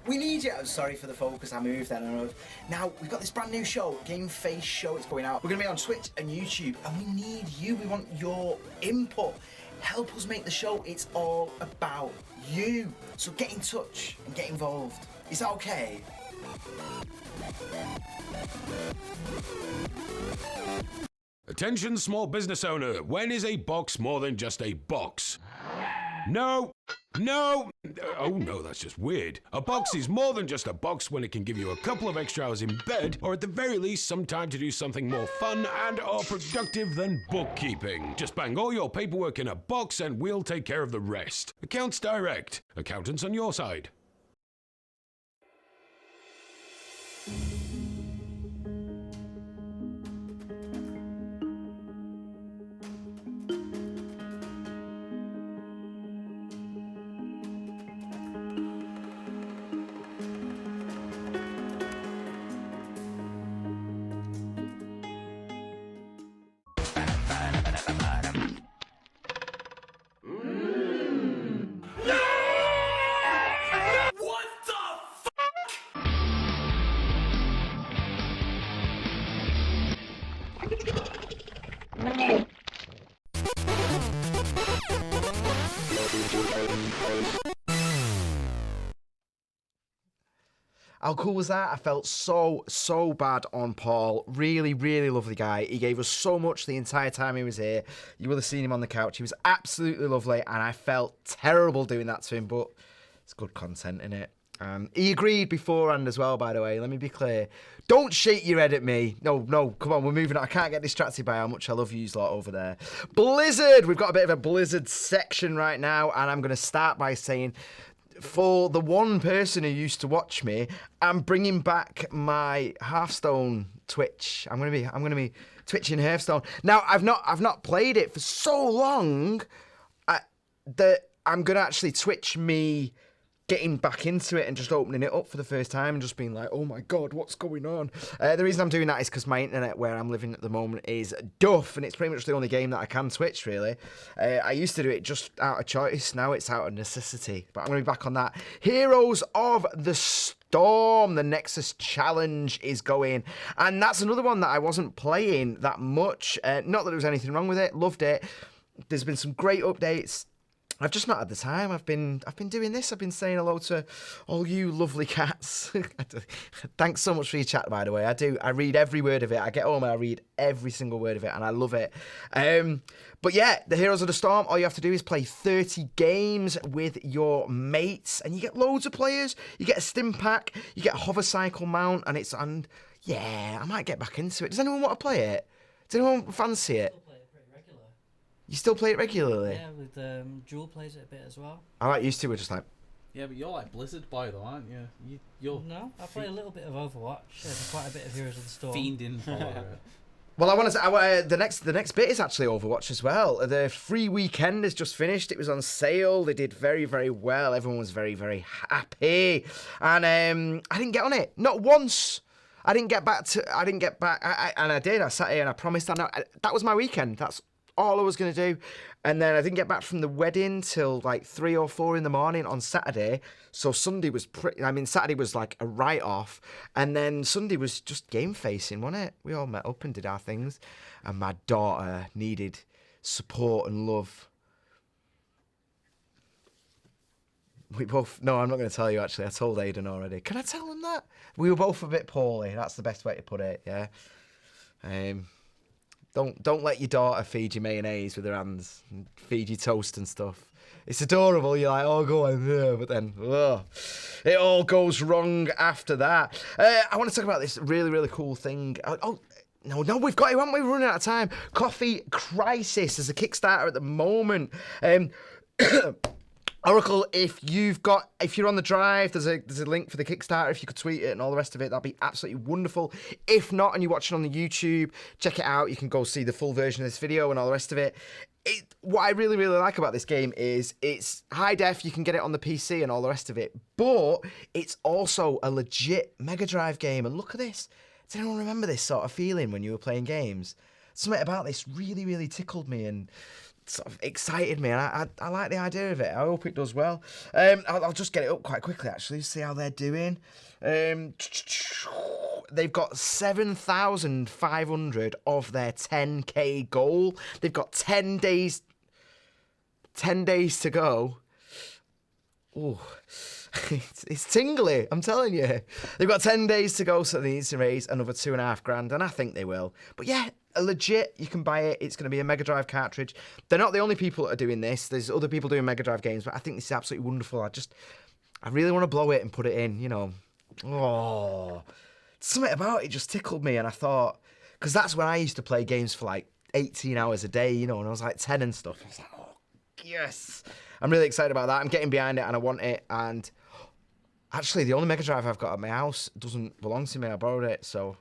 we need you. I'm sorry for the focus, I moved then. I don't know. Now, we've got this brand new show, GameFace Show, it's going out. We're going to be on Twitch and YouTube, and we need you. We want your input. Help us make the show. It's all about you. So get in touch and get involved. Is that okay? Attention small business owner, when is a box more than just a box? No! Oh no, that's just weird. A box is more than just a box when it can give you a couple of extra hours in bed, or at the very least some time to do something more fun and or productive than bookkeeping. Just bang all your paperwork in a box and we'll take care of the rest. Accounts direct. Accountants on your side. How cool was that? I felt so bad on Paul. Really lovely guy. He gave us so much the entire time he was here. You will have seen him on the couch. He was absolutely lovely, and I felt terrible doing that to him, but it's good content, innit? He agreed beforehand as well, by the way. Let me be clear. Don't shake your head at me. No, come on, we're moving on. I can't get distracted by how much I love you lot over there. Blizzard! We've got a bit of a Blizzard section right now, and I'm going to start by saying, for the one person who used to watch me, I'm bringing back my Hearthstone Twitch. I'm gonna be twitching Hearthstone. Now I've not played it for so long that I'm gonna actually Twitch me getting back into it and just opening it up for the first time and just being like, oh my God, what's going on? The reason I'm doing that is because my internet where I'm living at the moment is duff, and it's pretty much the only game that I can Twitch, really. I used to do it just out of choice. Now it's out of necessity. But I'm going to be back on that. Heroes of the Storm, the Nexus Challenge is going. And that's another one that I wasn't playing that much. Not that there was anything wrong with it. Loved it. There's been some great updates. I've just not had the time. I've been doing this. I've been saying hello to all you lovely cats. Thanks so much for your chat, by the way. I read every word of it. I get home and I read every single word of it, and I love it. But yeah, the Heroes of the Storm, all you have to do is play 30 games with your mates, and you get loads of players. You get a stim pack, you get a hover cycle mount, and yeah, I might get back into it. Does anyone want to play it? Does anyone fancy it? You still play it regularly? Yeah, with Jewel plays it a bit as well. I like used to. We're just like. Yeah, but you're like Blizzard boy though, aren't you? You're No, I play a little bit of Overwatch. There's quite a bit of Heroes of the Storm. fiending for it. Well, I want to say the next bit is actually Overwatch as well. The free weekend has just finished. It was on sale. They did very, very well. Everyone was very, very happy, and I didn't get on it, not once. I didn't get back. And I did. I sat here and I promised. That was my weekend. That's all I was going to do. And then I didn't get back from the wedding till like 3 or 4 in the morning on Saturday. So Sunday was Saturday was like a write-off. And then Sunday was just game facing, wasn't it? We all met up and did our things. And my daughter needed support and love. No, I'm not going to tell you actually. I told Aidan already. Can I tell him that? We were both a bit poorly. That's the best way to put it, yeah. Don't let your daughter feed you mayonnaise with her hands and feed you toast and stuff. It's adorable. You're like, oh, go on there. But then, it all goes wrong after that. I want to talk about this really, really cool thing. No, we've got it, haven't we? We're running out of time. Coffee Crisis is a Kickstarter at the moment. Oracle, if you're on the drive, there's a link for the Kickstarter. If you could tweet it and all the rest of it, that'd be absolutely wonderful. If not, and you watch it on the YouTube, check it out. You can go see the full version of this video and all the rest of it. What I really, really like about this game is it's high def. You can get it on the PC and all the rest of it, but it's also a legit Mega Drive game. And look at this. Does anyone remember this sort of feeling when you were playing games? Something about this really, really tickled me and sort of excited me, and I like the idea of it. I hope it does well. I'll just get it up quite quickly, actually, see how they're doing. They've got 7,500 of their 10k goal. They've got 10 days to go. Oh, it's tingly, I'm telling you. They've got 10 days to go, so they need to raise another $2,500, and I think they will. But yeah, legit, you can buy it. It's going to be a Mega Drive cartridge. They're not the only people that are doing this. There's other people doing Mega Drive games, but I think this is absolutely wonderful. I really want to blow it and put it in, you know. Oh, something about it just tickled me, and I thought, because that's when I used to play games for like 18 hours a day, you know, and I was like 10 and stuff. I was like, oh, yes. I'm really excited about that. I'm getting behind it, and I want it, and actually, the only Mega Drive I've got at my house doesn't belong to me. I borrowed it, so...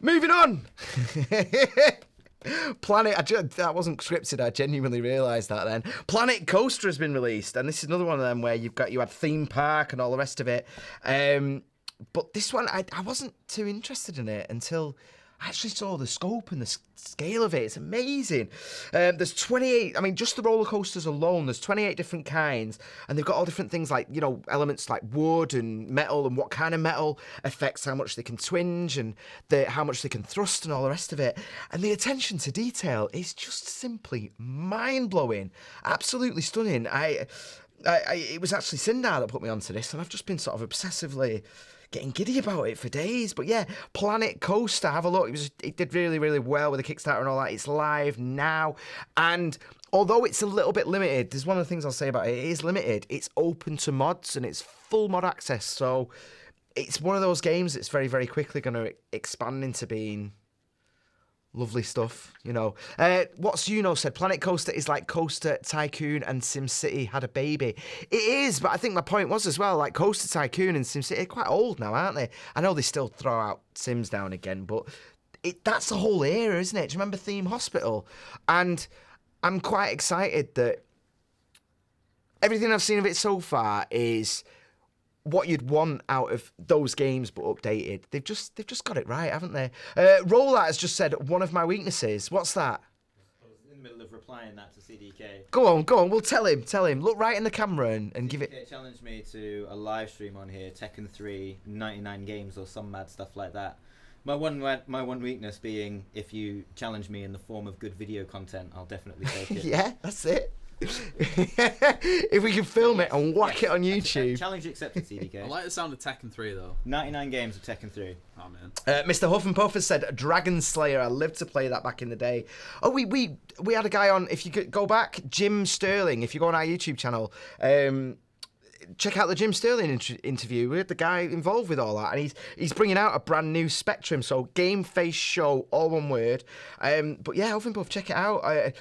Moving on! That wasn't scripted. I genuinely realised that then. Planet Coaster has been released, and this is another one of them where you had theme park and all the rest of it. But this one, I wasn't too interested in it until I actually saw the scope and the scale of it. It's amazing. There's 28, just the roller coasters alone, there's 28 different kinds, and they've got all different things like, you know, elements like wood and metal, and what kind of metal affects how much they can twinge and how much they can thrust and all the rest of it. And the attention to detail is just simply mind-blowing. Absolutely stunning. It was actually Sindar that put me onto this, and I've just been sort of obsessively getting giddy about it for days. But yeah, Planet Coaster, have a look. It did really, really well with the Kickstarter and all that. It's live now, and although it's a little bit limited, there's one of the things I'll say about it. It is limited. It's open to mods, and it's full mod access, so it's one of those games that's very, very quickly going to expand into being lovely stuff, you know. What's said, Planet Coaster is like Coaster Tycoon and SimCity had a baby. It is, but I think my point was as well, like Coaster Tycoon and SimCity are quite old now, aren't they? I know they still throw out Sims down again, but that's the whole era, isn't it? Do you remember Theme Hospital? And I'm quite excited that everything I've seen of it so far is what you'd want out of those games, but updated. They've just got it right, haven't they? Rollout has just said one of my weaknesses. What's that? I was in the middle of replying that to CDK. Go on. We'll tell him. Look right in the camera and give it. CDK challenged me to a live stream on here, Tekken 3, 99 games or some mad stuff like that. My one weakness being, if you challenge me in the form of good video content, I'll definitely take it. Yeah, that's it. If we can film it and whack it on YouTube. Challenge accepted, CDK. I like the sound of Tekken 3 though. 99 games of Tekken 3. Oh man. Mr. Huff and Puff has said Dragon Slayer. I lived to play that back in the day. Oh, we had a guy on. If you could go back, Jim Sterling. If you go on our YouTube channel, check out the Jim Sterling interview. We had the guy involved with all that, and he's bringing out a brand new Spectrum. So GameFaceShow, all one word. But yeah, Huff and Puff, check it out.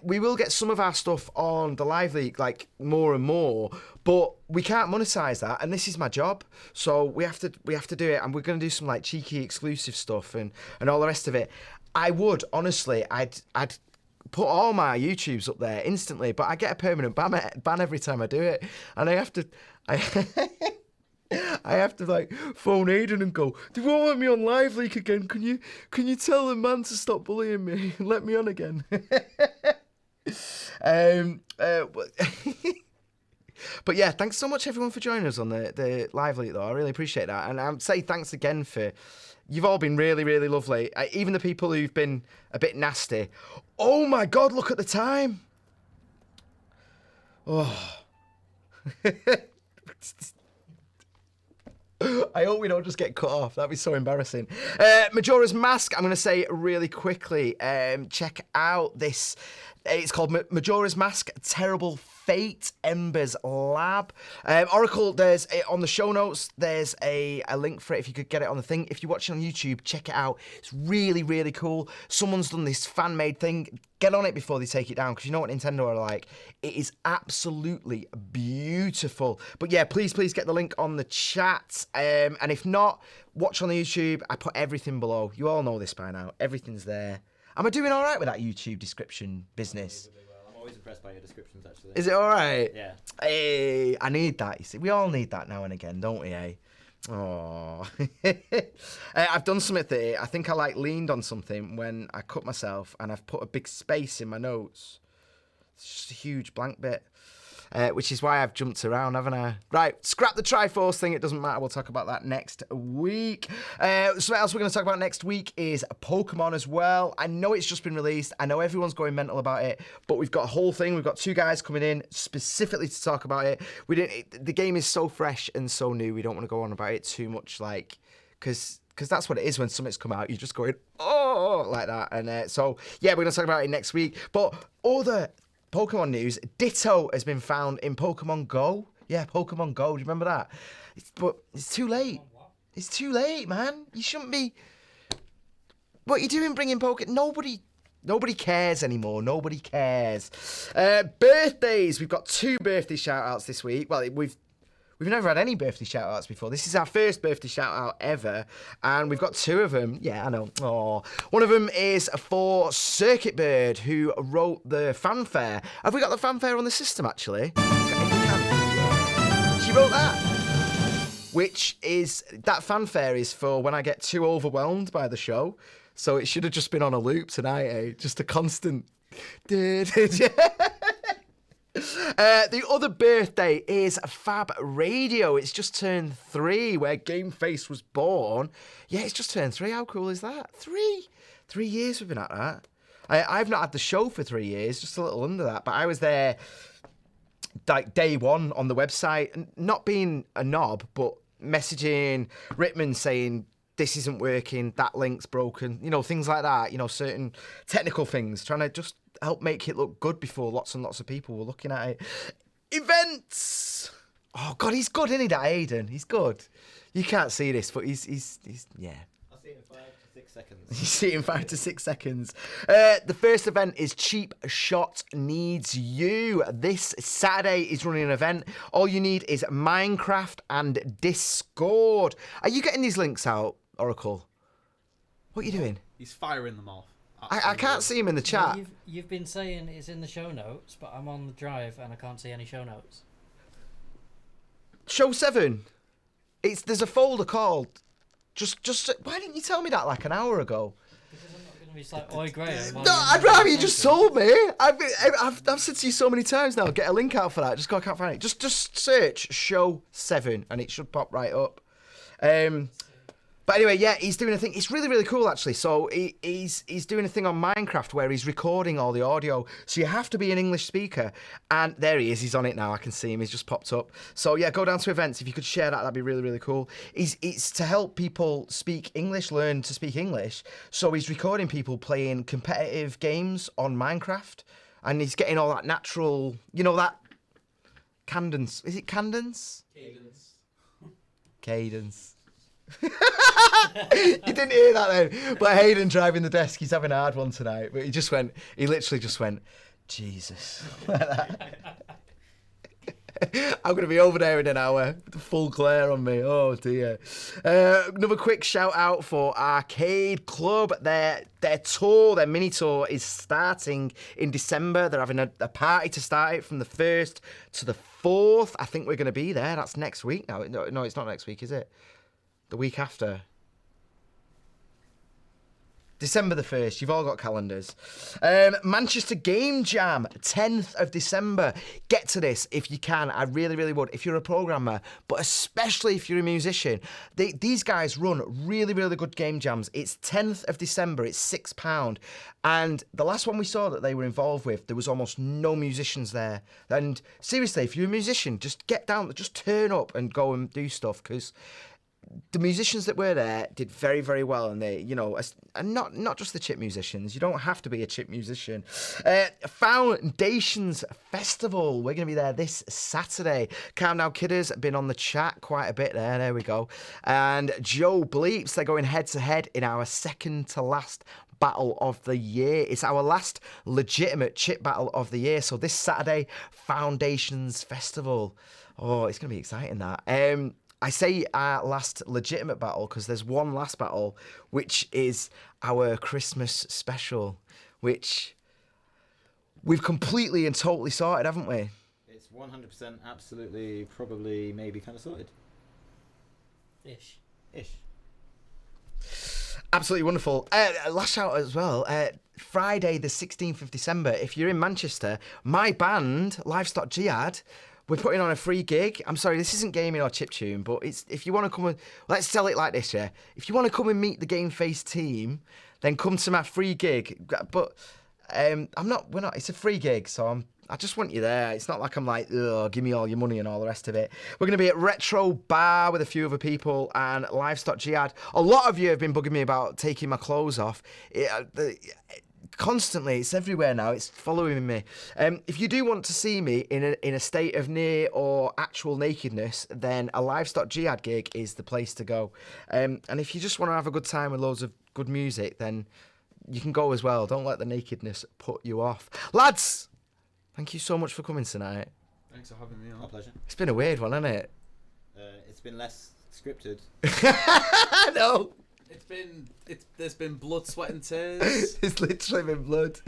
We will get some of our stuff on the Live Leak, like more and more, but we can't monetize that, and this is my job, so we have to do it, and we're going to do some like cheeky exclusive stuff and all the rest of it. I would honestly, I'd put all my YouTubes up there instantly, but I get a permanent ban every time I do it, and I have to like phone Aiden and go, they won't let me on Live Leak again. Can you tell the man to stop bullying me and let me on again? But yeah, thanks so much everyone for joining us on the Live Leak though. I really appreciate that, and I'd say thanks again for. You've all been really, really lovely. Even the people who've been a bit nasty. Oh my God, look at the time. Oh. I hope we don't just get cut off. That'd be so embarrassing. Majora's Mask, I'm going to say really quickly. Check out this. It's called Majora's Mask, Terrible Fate, Ember's Lab. Oracle, there's on the show notes, there's a link for it if you could get it on the thing. If you're watching on YouTube, check it out. It's really, really cool. Someone's done this fan-made thing. Get on it before they take it down, because you know what Nintendo are like. It is absolutely beautiful. But yeah, please get the link on the chat. And if not, watch on the YouTube. I put everything below. You all know this by now. Everything's there. Am I doing all right with that YouTube description business? I'm always impressed by your descriptions, actually. Is it all right? Yeah. Hey, I need that. You see, we all need that now and again, don't we? Eh? Oh, I've done something that I think I like leaned on something when I cut myself, and I've put a big space in my notes. It's just a huge blank bit. Which is why I've jumped around, haven't I? Right, scrap the Triforce thing. It doesn't matter. We'll talk about that next week. Something else we're going to talk about next week is Pokemon as well. I know it's just been released. I know everyone's going mental about it, but we've got a whole thing. We've got 2 guys coming in specifically to talk about it. The game is so fresh and so new. We don't want to go on about it too much, like, because that's what it is when something's come out. You're just going, oh, like that. And so, yeah, we're going to talk about it next week. But other Pokemon news, Ditto has been found in Pokemon Go. Yeah, Pokemon Go. Do you remember that? But it's too late. It's too late, man. You shouldn't be. What are you doing bringing Pokemon? Nobody cares anymore. Nobody cares. Birthdays. We've got 2 birthday shout-outs this week. Well, We've never had any birthday shout-outs before. This is our first birthday shout-out ever, and we've got 2 of them. Yeah, I know. Oh, one of them is for Circuit Bird, who wrote the fanfare. Have we got the fanfare on the system, actually? She wrote that. That fanfare is for when I get too overwhelmed by the show. So it should have just been on a loop tonight, eh? Just a constant... The other birthday is Fab Radio. It's just turned 3, where GameFace was born. Yeah, it's just turned 3. How cool is that? 3 years we've been at that. I've not had the show for 3 years, just a little under that. But I was there like day one on the website, not being a knob, but messaging Rittman saying, this isn't working, that link's broken, things like that, certain technical things, trying to just help make it look good before lots and lots of people were looking at it. Events! Oh, God, he's good, isn't he, that Aiden? He's good. You can't see this, but he's yeah. I'll see it in 5 to 6 seconds. You see it in 5 to 6 seconds. The first event is Cheap Shot Needs You. This Saturday is running an event. All you need is Minecraft and Discord. Are you getting these links out, Oracle? What are you doing? He's firing them off. I can't see him in the chat. Well, you've been saying it's in the show notes, but I'm on the drive and I can't see any show notes. Show 7. There's a folder called. Just. Why didn't you tell me that like an hour ago? Because I'm not going to be just like, oi, Graham. No, I'd rather you just told me. I've said to you so many times now. Get a link out for that. Just go. I can't find it. Just search Show 7 and it should pop right up. But anyway, yeah, he's doing a thing. It's really, really cool, actually. So he's doing a thing on Minecraft where he's recording all the audio. So you have to be an English speaker. And there he is. He's on it now. I can see him. He's just popped up. So yeah, go down to events. If you could share that, that'd be really, really cool. It's to help people speak English, learn to speak English. So he's recording people playing competitive games on Minecraft. And he's getting all that natural, you know, that cadence. Is it cadence? Cadence. You didn't hear that then, but Hayden driving the desk, he's having a hard one tonight, but he literally just went, Jesus. I'm going to be over there in an hour with the full glare on me. Oh dear. Another quick shout out for Arcade Club. Their tour, their mini tour is starting in December. They're having a party to start it from the 1st to the 4th. I think we're going to be there. That's next week now. No, it's not next week, is it? The week after. December the 1st. You've all got calendars. Manchester Game Jam, 10th of December. Get to this if you can. I really, really would. If you're a programmer, but especially if you're a musician. These guys run really, really good game jams. It's 10th of December. It's £6. And the last one we saw that they were involved with, there was almost no musicians there. And seriously, if you're a musician, just get down, just turn up and go and do stuff, because the musicians that were there did very, very well, and they, you know, and not just the chip musicians. You don't have to be a chip musician. Foundations Festival. We're going to be there this Saturday. Calm Down Kidders have been on the chat quite a bit there. There we go. And Joe Bleeps, they're going head to head in our second to last battle of the year. It's our last legitimate chip battle of the year. So this Saturday, Foundations Festival. Oh, it's going to be exciting, that. I say our last legitimate battle because there's one last battle, which is our Christmas special, which we've completely and totally sorted, haven't we? It's 100% absolutely, probably, maybe kind of sorted. Ish. Absolutely wonderful. Last shout as well. Friday the 16th of December, if you're in Manchester, my band, Livestock Jihad, we're putting on a free gig. I'm sorry, this isn't gaming or chiptune, but if you want to come and... Let's sell it like this, yeah? If you want to come and meet the GameFace team, then come to my free gig. But we're not, it's a free gig, so I just want you there. It's not like I'm like, ugh, give me all your money and all the rest of it. We're going to be at Retro Bar with a few other people and Livestock Jihad. A lot of you have been bugging me about taking my clothes off. Constantly, it's everywhere now. It's following me. If you do want to see me in a state of near or actual nakedness, then a Livestock Jihad gig is the place to go. And if you just want to have a good time with loads of good music, then you can go as well. Don't let the nakedness put you off. Lads, thank you so much for coming tonight. Thanks for having me on. My pleasure. It's been a weird one, hasn't it? It's been less scripted. No. There's been blood, sweat and tears. It's literally been blood.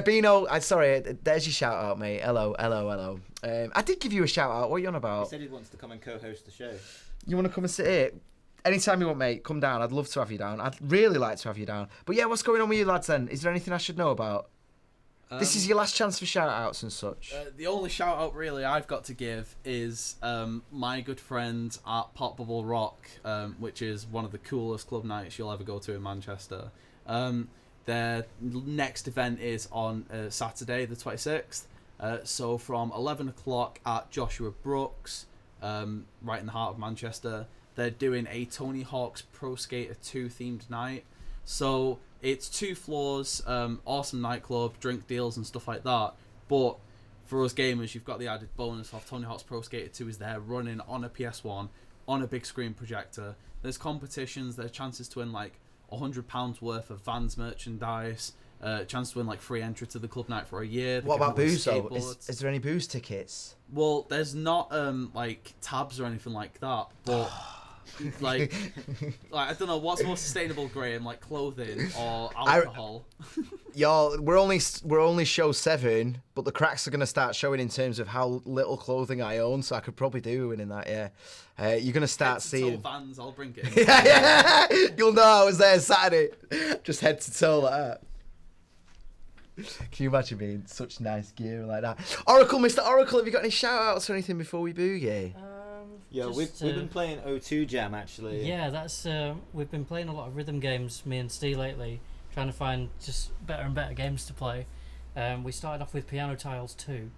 Bino, sorry, there's your shout out, mate. Hello. I did give you a shout out. What are you on about? He said he wants to come and co-host the show. You want to come and sit here? Anytime you want, mate, come down. I'd love to have you down. I'd really like to have you down. But yeah, what's going on with you lads then? Is there anything I should know about? This is your last chance for shout-outs and such. The only shout-out really I've got to give is my good friend at Pop Bubble Rock, which is one of the coolest club nights you'll ever go to in Manchester. Their next event is on Saturday, the 26th. So from 11 o'clock at Joshua Brooks, right in the heart of Manchester, they're doing a Tony Hawk's Pro Skater 2 themed night. So it's 2 floors, awesome nightclub, drink deals and stuff like that. But for us gamers, you've got the added bonus of Tony Hawk's Pro Skater 2 is there running on a PS1, on a big screen projector. There's competitions, there's chances to win like £100 worth of Vans merchandise, chance to win like free entry to the club night for a year. What about booze though? Is there any booze tickets? Well, there's not like tabs or anything like that, but Like I don't know what's more sustainable, Graham, like clothing or alcohol. Y'all, we're only show 7, but the cracks are going to start showing in terms of how little clothing I own, so I could probably do winning that, yeah. You're going to start seeing... Vans, I'll bring it. Yeah. You'll know I was there Saturday. Just head to toe like that. Can you imagine me in such nice gear like that? Oracle, Mr. Oracle, have you got any shout-outs or anything before we boogie? Yeah, we've been playing O2 Jam, actually. Yeah, that's we've been playing a lot of rhythm games, me and Steve, lately, trying to find just better and better games to play. We started off with Piano Tiles 2,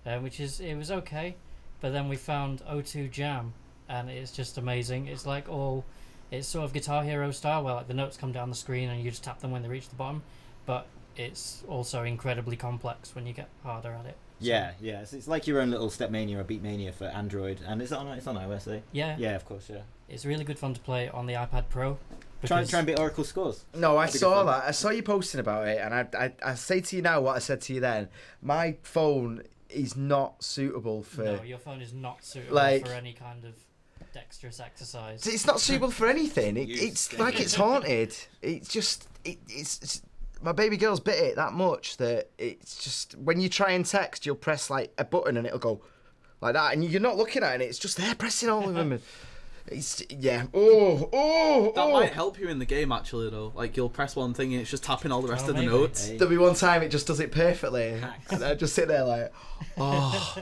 it was okay, but then we found O2 Jam, and it's just amazing. It's sort of Guitar Hero style, where like the notes come down the screen and you just tap them when they reach the bottom, but it's also incredibly complex when you get harder at it. Yeah. It's like your own little Stepmania or Beatmania for Android, and it's on iOS, eh? Yeah, of course, yeah. It's really good fun to play on the iPad Pro. Try and beat Oracle scores. No, I saw that. I saw you posting about it, and I say to you now what I said to you then. My phone is not suitable for... No, your phone is not suitable for any kind of dexterous exercise. It's not suitable for anything. It's like it's haunted. It's just... It's my baby girl's bit it that much that it's just... When you try and text, you'll press like a button and it'll go like that, and you're not looking at it, and it's just there pressing all of them. It's, yeah. That might help you in the game, actually, though. Like, you'll press one thing and it's just tapping all the rest of the notes. Hey. There'll be one time it just does it perfectly. And I just sit there like, oh.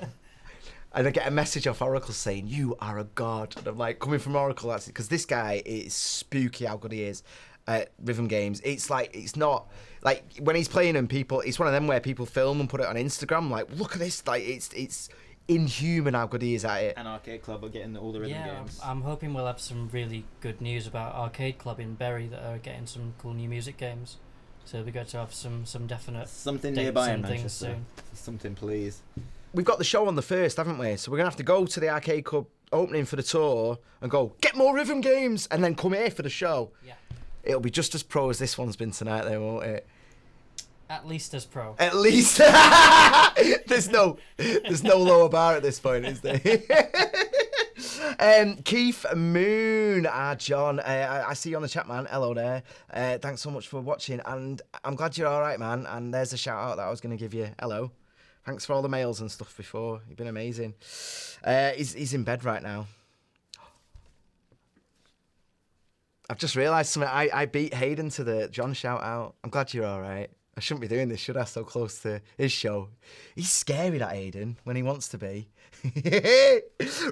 And I get a message off Oracle saying, "You are a god." And I'm like, coming from Oracle, that's it. Because this guy is spooky how good he is at rhythm games. It's like, it's not... Like, when he's playing them, it's one of them where people film and put it on Instagram. Like, look at this. Like, it's inhuman how good he is at it. And Arcade Club are getting all the rhythm games. I'm hoping we'll have some really good news about Arcade Club in Bury that are getting some cool new music games. So it'll be good to have some definite something nearby in Manchester. Soon. Something, please. We've got the show on the 1st, haven't we? So we're gonna have to go to the Arcade Club opening for the tour and go get more rhythm games, and then come here for the show. Yeah. It'll be just as pro as this one's been tonight, though, won't it? At least as pro. At least. There's no lower bar at this point, is there? Keith Moon, John, I see you on the chat, man. Hello there. Thanks so much for watching, and I'm glad you're all right, man. And there's a shout out that I was going to give you. Hello. Thanks for all the mails and stuff before. You've been amazing. He's in bed right now. I've just realised something. I beat Hayden to the John shout out. I'm glad you're all right. I shouldn't be doing this, should I? So close to his show. He's scary, that Aiden, when he wants to be.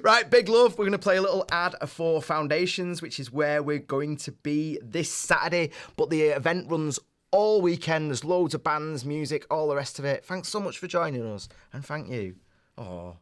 Right, big love. We're going to play a little ad for Foundations, which is where we're going to be this Saturday. But the event runs all weekend. There's loads of bands, music, all the rest of it. Thanks so much for joining us. And thank you. Oh.